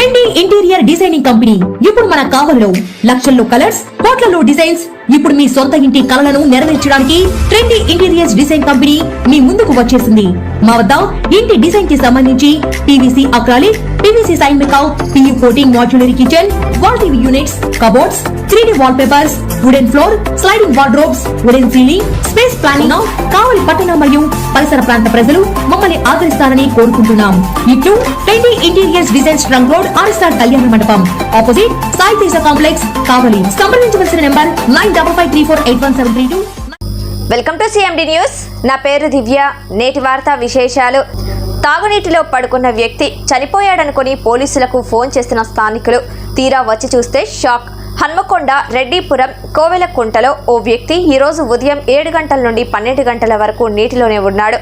Trendy interior designing company ఇప్పుడు మన కావలిలో లక్షల్లో కలర్స్, కోట్లలో డిజైన్స్. ఇప్పుడు మీ సొంత ఇంటి కలలను నెరవేర్చడానికి ట్రెండీ ఇంటీరియర్స్ డిజైన్ కంపెనీ మీ ముందుకు వచ్చేసింది. మా వద్ద ఇంటి డిజైన్ కి సంబంధించి పీవీసీ అక్రాలిక్, పీవీసీ సైన్ మేకౌట్, PU coating modular kitchen, wall TV units, cupboards, 3D wall papers, wooden floor, sliding wardrobes, wooden ceiling, space planning. Kavali పట్టణ మరియు పరిసర ప్రాంత ప్రజలు మమ్మల్ని ఆదరిస్తారని కోరుకుంటున్నాం. ఇట్లు trendy interiors design strong road, RSR Kalyana Mandapam, opposite Sai Teja complex, Kavali. సంప్రదించవలసిన number 9553481732. Welcome to CMD news. నా పేరు దివ్య. నేటి వార్తా విశేషాలు. తాగునీటిలో పడుకున్న వ్యక్తి చనిపోయాడనుకుని పోలీసులకు ఫోన్ చేసిన స్థానికులు తీరా వచ్చి చూస్తే షాక్. హన్మకొండ రెడ్డిపురం కోవెలకుంటలో ఓ వ్యక్తి ఈరోజు ఉదయం 7 గంటల నుండి 12 గంటల వరకు నీటిలోనే ఉన్నాడు.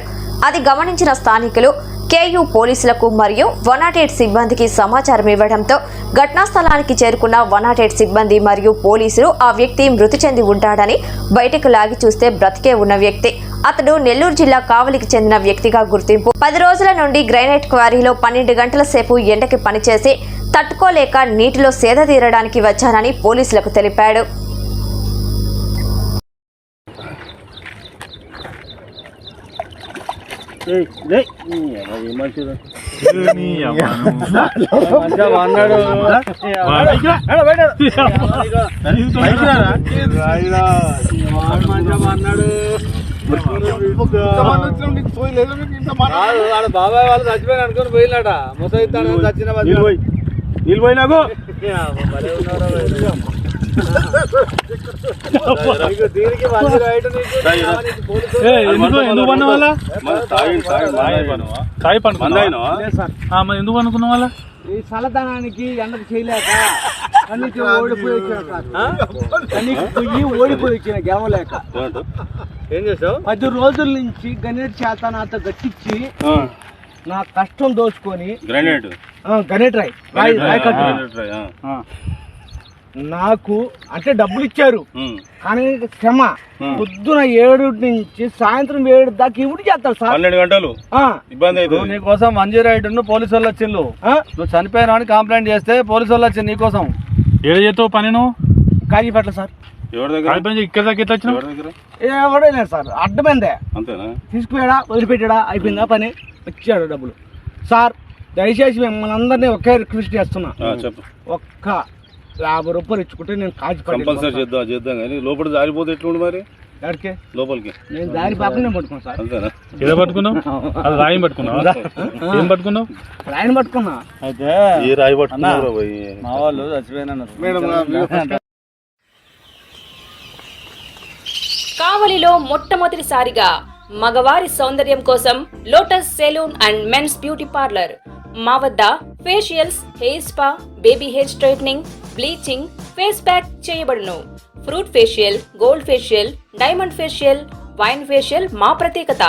అది గమనించిన స్థానికులు కేయూ పోలీసులకు మరియు 108 సిబ్బందికి సమాచారం ఇవ్వడంతో ఘటనా స్థలానికి చేరుకున్న 108 సిబ్బంది మరియు పోలీసులు ఆ వ్యక్తి మృతి చెంది ఉంటాడని బయటకు లాగి చూస్తే బ్రతికే ఉన్న వ్యక్తి. అతడు నెల్లూరు జిల్లా కావలికి చెందిన వ్యక్తిగా గుర్తింపు. 10 రోజుల నుండి గ్రైనైట్ క్వారీలో 12 గంటల సేపు ఎండకి పనిచేసి తట్టుకోలేక నీటిలో సేద తీరడానికి వచ్చానని పోలీసులకు తెలిపాడు. బాబాయ్ వాళ్ళు చచ్చిపోయిన అనుకుని పోయినాడ ముసైతాను చచ్చిన నిలిపోయినాకు దీనికి ఎందుకు అనుకున్న వాళ్ళ ఈ చల్లదనానికి ఎండకు చేయలేక కన్నీకి ఓడిపోయి వచ్చిన కన్నీకి పొయ్యి ఓడిపోయి వచ్చిన గెవలేక ఏం చేసావు? 10 రోజుల నుంచి గణేట్ చేత నాతో గట్టించి నా కష్టం దోచుకొని గణేట్ రాయి నాకు అంటే డబ్బులు ఇచ్చారు కానీ క్షమ. పొద్దున 7 నుంచి సాయంత్రం 7 దాకా ఇవి చేస్తారు సార్. 12 గంటలు ఇబ్బంది అవుతుంది. నీకోసం 108 పోలీసు వాళ్ళు వచ్చిండు. నువ్వు చనిపోయినా అని కంప్లైంట్ చేస్తే పోలీసు వాళ్ళు వచ్చింది నీకోసం. ఏడు చేస్తావు పని నువ్వు? కాజీపేటలో సార్. ఎవరి దగ్గర? ఇక్కడ దాకా ఎట్లా వచ్చిన? ఎవడే లేదు సార్, అడ్డమైందే. అంతేనా? తీసుకుపోయాడా, వదిలిపెట్టాడా, అయిపోయిందా పని, వచ్చాడు డబ్బులు. సార్ దయచేసి మిమ్మల్ని అందరినీ ఒకే రిక్వెస్ట్ చేస్తున్నా, ఒక్క 50 రూపాయలు ఇచ్చుకుంటే నేను కంపల్సరీ చేద్దాం కానీ లోపల జారిపోతే ఎట్లుండి మరి లోపలికి నేను దారి పాపనే పట్టుకున్నా సార్. అంతేనా? ఏదో పట్టుకున్నావు? అది రాయి పట్టుకున్నావు? ఏం పట్టుకున్నావు? రాయిని పట్టుకున్నా. అయితే ఈ రాయి పట్టుకున్నావు మా వాళ్ళు చచ్చిపోయినా. కావలిలో మొట్టమొదటిసారిగా మగవారి సౌందర్యం కోసం lotus salon and men's beauty parlour. మా వద్ద facials, hair spa, baby hair straightening, bleaching, face pack చేయబడును. Fruit facial, gold facial, diamond facial, wine facial మా ప్రత్యేకత.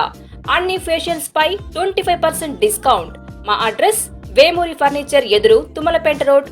అన్ని ఫేషియల్స్ పై 25% డిస్కౌంట్. మా అడ్రస్ వేమూరి ఫర్నిచర్ ఎదురు, తుమ్మలపేట రోడ్.